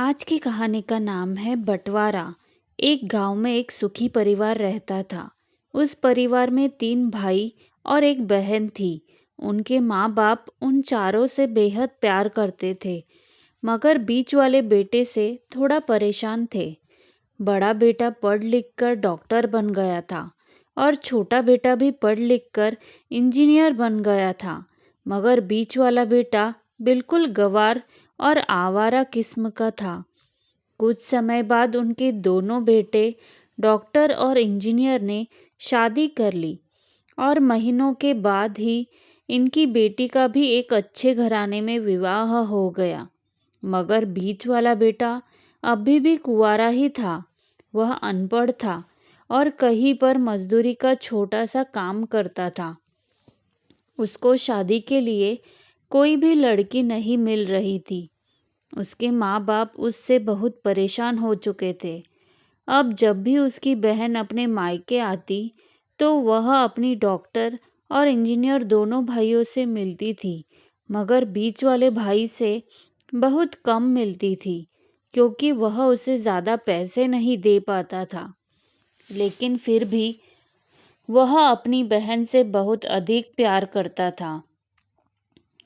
आज की कहानी का नाम है बंटवारा। एक गांव में एक सुखी परिवार रहता था। उस परिवार में 3 भाई और एक बहन थी। उनके माँ बाप उन चारों से बेहद प्यार करते थे, मगर बीच वाले बेटे से थोड़ा परेशान थे। बड़ा बेटा पढ़ लिख कर डॉक्टर बन गया था और छोटा बेटा भी पढ़ लिख कर इंजीनियर बन गया था, मगर बीच वाला बेटा बिल्कुल गंवार और आवारा किस्म का था। कुछ समय बाद उनके दोनों बेटे डॉक्टर और इंजीनियर ने शादी कर ली और महीनों के बाद ही इनकी बेटी का भी एक अच्छे घराने में विवाह हो गया। मगर बीच वाला बेटा अभी भी कुंवारा ही था। वह अनपढ़ था और कहीं पर मजदूरी का छोटा सा काम करता था। उसको शादी के लिए कोई भी लड़की नहीं मिल रही थी। उसके माँ बाप उससे बहुत परेशान हो चुके थे। अब जब भी उसकी बहन अपने मायके आती तो वह अपनी डॉक्टर और इंजीनियर दोनों भाइयों से मिलती थी, मगर बीच वाले भाई से बहुत कम मिलती थी, क्योंकि वह उसे ज़्यादा पैसे नहीं दे पाता था। लेकिन फिर भी वह अपनी बहन से बहुत अधिक प्यार करता था।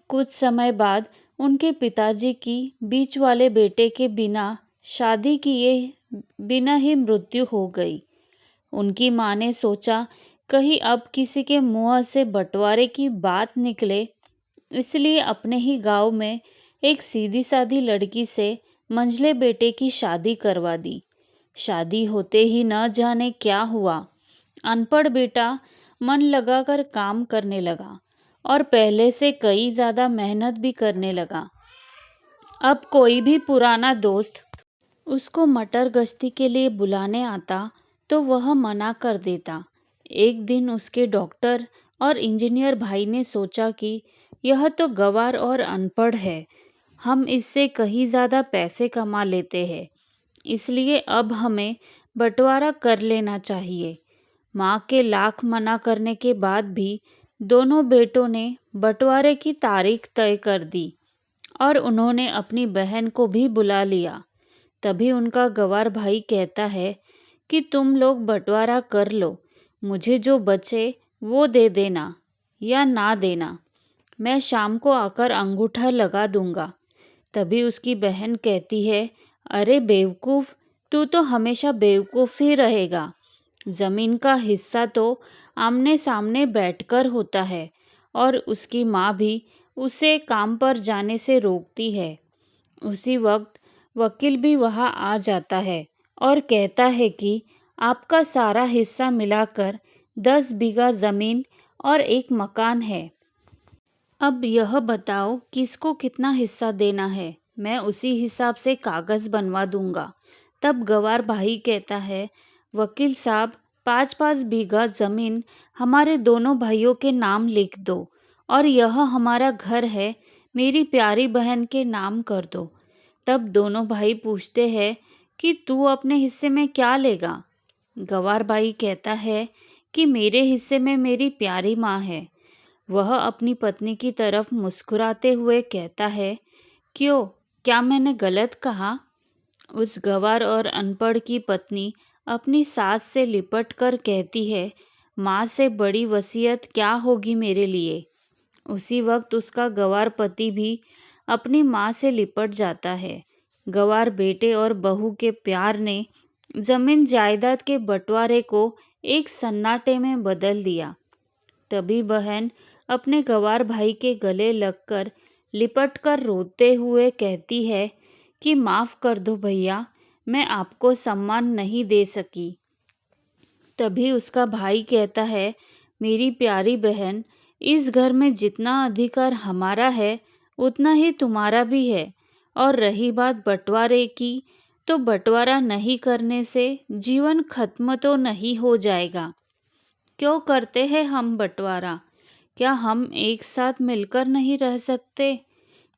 कुछ समय बाद उनके पिताजी की बीच वाले बेटे के बिना शादी किए बिना ही मृत्यु हो गई। उनकी माँ ने सोचा कहीं अब किसी के मुंह से बंटवारे की बात निकले, इसलिए अपने ही गांव में एक सीधी सादी लड़की से मंझले बेटे की शादी करवा दी। शादी होते ही न जाने क्या हुआ, अनपढ़ बेटा मन लगाकर काम करने लगा और पहले से कई ज़्यादा मेहनत भी करने लगा। अब कोई भी पुराना दोस्त उसको मटर गश्ती के लिए बुलाने आता तो वह मना कर देता। एक दिन उसके डॉक्टर और इंजीनियर भाई ने सोचा कि यह तो गंवार और अनपढ़ है, हम इससे कहीं ज़्यादा पैसे कमा लेते हैं, इसलिए अब हमें बंटवारा कर लेना चाहिए। माँ के लाख मना करने के बाद भी दोनों बेटों ने बंटवारे की तारीख तय कर दी और उन्होंने अपनी बहन को भी बुला लिया। तभी उनका गंवार भाई कहता है कि तुम लोग बंटवारा कर लो, मुझे जो बचे वो दे देना या ना देना, मैं शाम को आकर अंगूठा लगा दूंगा। तभी उसकी बहन कहती है, अरे बेवकूफ़, तू तो हमेशा बेवकूफ़ ही रहेगा। ज़मीन का हिस्सा तो आमने सामने बैठकर होता है। और उसकी माँ भी उसे काम पर जाने से रोकती है। उसी वक्त वकील भी वहाँ आ जाता है और कहता है कि आपका सारा हिस्सा मिलाकर 10 बीघा ज़मीन और एक मकान है। अब यह बताओ किसको कितना हिस्सा देना है, मैं उसी हिसाब से कागज़ बनवा दूंगा। तब गंवार भाई कहता है, वकील साहब 5-5 बीघा ज़मीन हमारे दोनों भाइयों के नाम लिख दो और यह हमारा घर है, मेरी प्यारी बहन के नाम कर दो। तब दोनों भाई पूछते हैं कि तू अपने हिस्से में क्या लेगा। गंवार भाई कहता है कि मेरे हिस्से में मेरी प्यारी माँ है। वह अपनी पत्नी की तरफ मुस्कुराते हुए कहता है, क्यों, क्या मैंने गलत कहा? उस गंवार और अनपढ़ की पत्नी अपनी सास से लिपट कर कहती है, माँ से बड़ी वसीयत क्या होगी मेरे लिए। उसी वक्त उसका गंवार पति भी अपनी माँ से लिपट जाता है। गंवार बेटे और बहू के प्यार ने जमीन जायदाद के बंटवारे को एक सन्नाटे में बदल दिया। तभी बहन अपने गंवार भाई के गले लगकर लिपट कर रोते हुए कहती है कि माफ़ कर दो भैया, मैं आपको सम्मान नहीं दे सकी। तभी उसका भाई कहता है, मेरी प्यारी बहन, इस घर में जितना अधिकार हमारा है उतना ही तुम्हारा भी है। और रही बात बंटवारे की, तो बंटवारा नहीं करने से जीवन खत्म तो नहीं हो जाएगा। क्यों करते हैं हम बंटवारा? क्या हम एक साथ मिलकर नहीं रह सकते?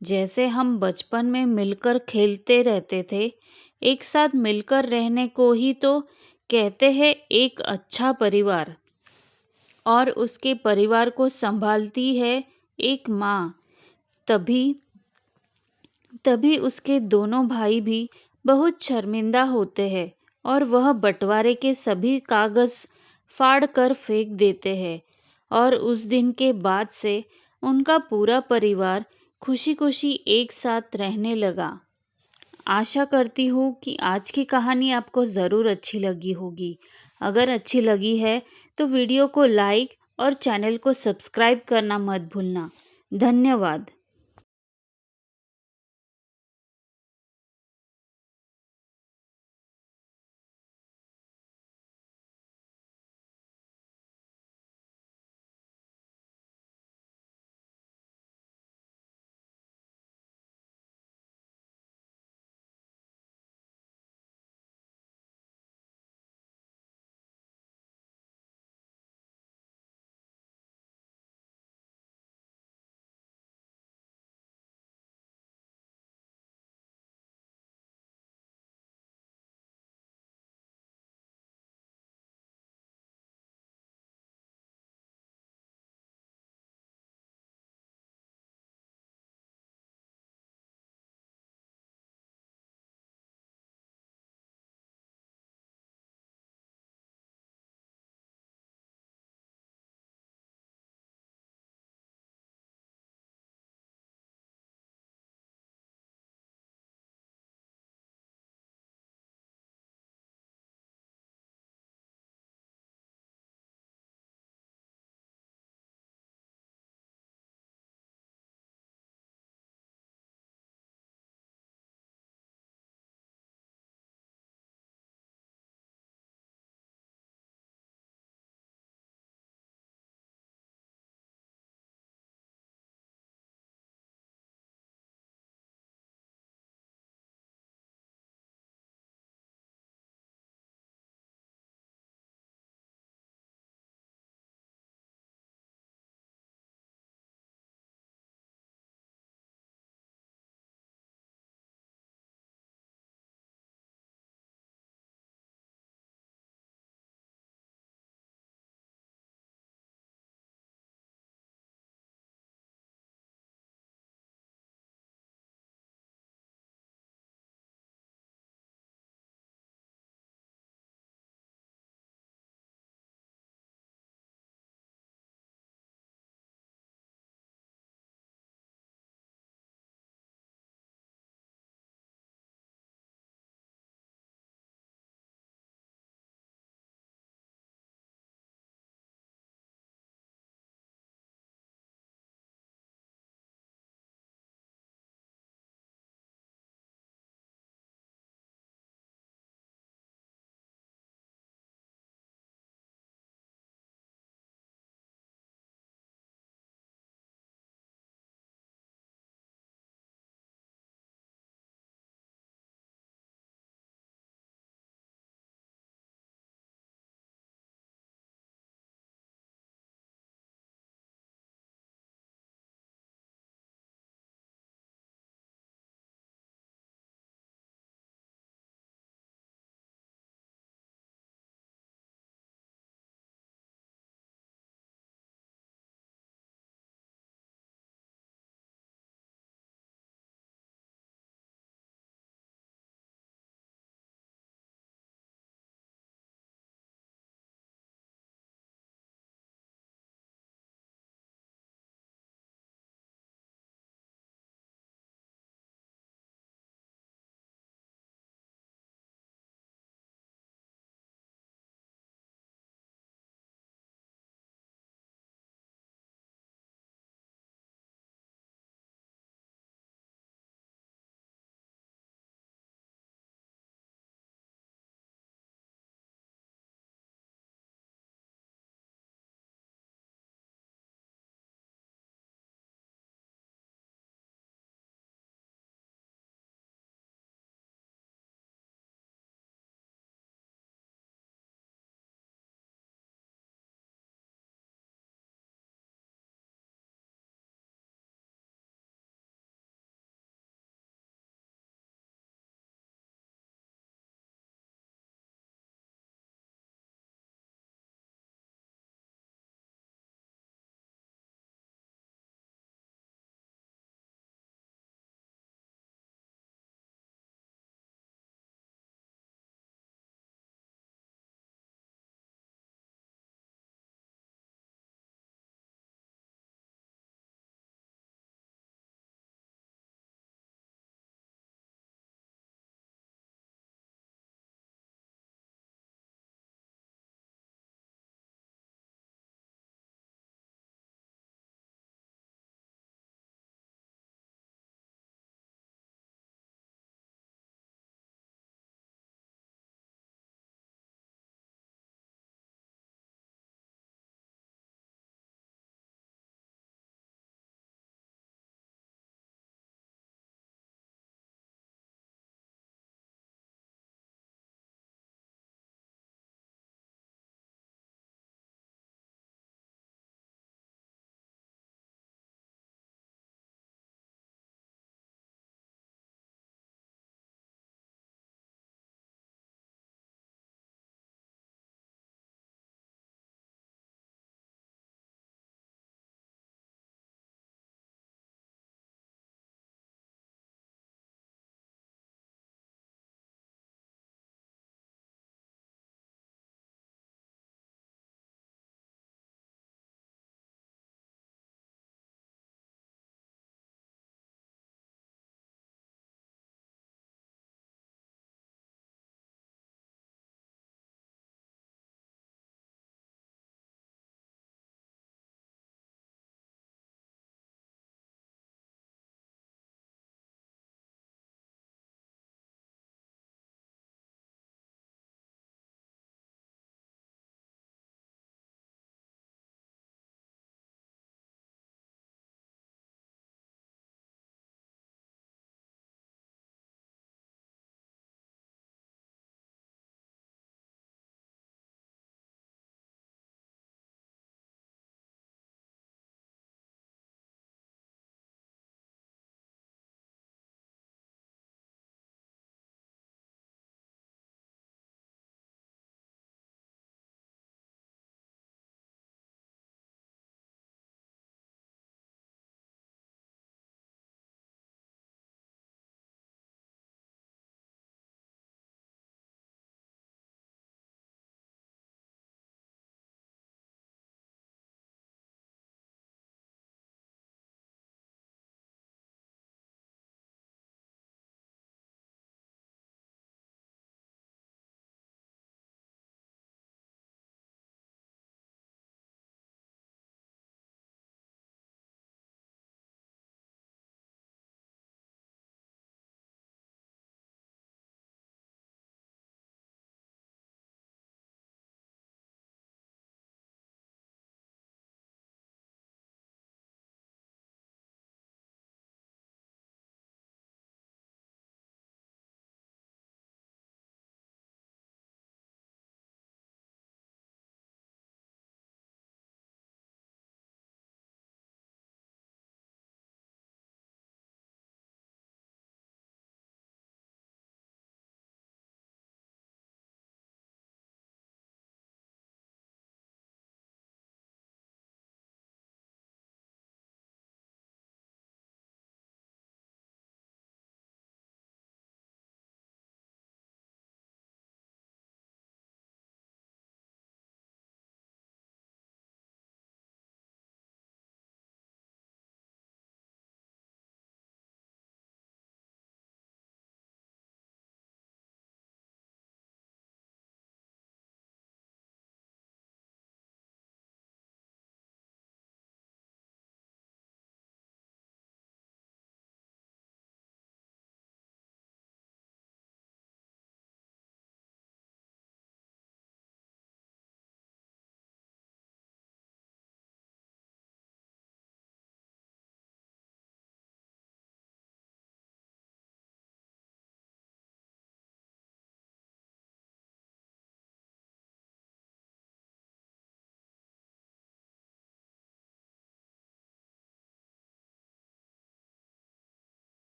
जैसे हम बचपन में मिलकर खेलते रहते थे, एक साथ मिलकर रहने को ही तो कहते हैं एक अच्छा परिवार। और उसके परिवार को संभालती है एक माँ। तभी तभी उसके दोनों भाई भी बहुत शर्मिंदा होते हैं और वह बंटवारे के सभी कागज फाड़ कर फेंक देते हैं। और उस दिन के बाद से उनका पूरा परिवार खुशी खुशी एक साथ रहने लगा। आशा करती हूँ कि आज की कहानी आपको ज़रूर अच्छी लगी होगी। अगर अच्छी लगी है तो वीडियो को लाइक और चैनल को सब्सक्राइब करना मत भूलना। धन्यवाद।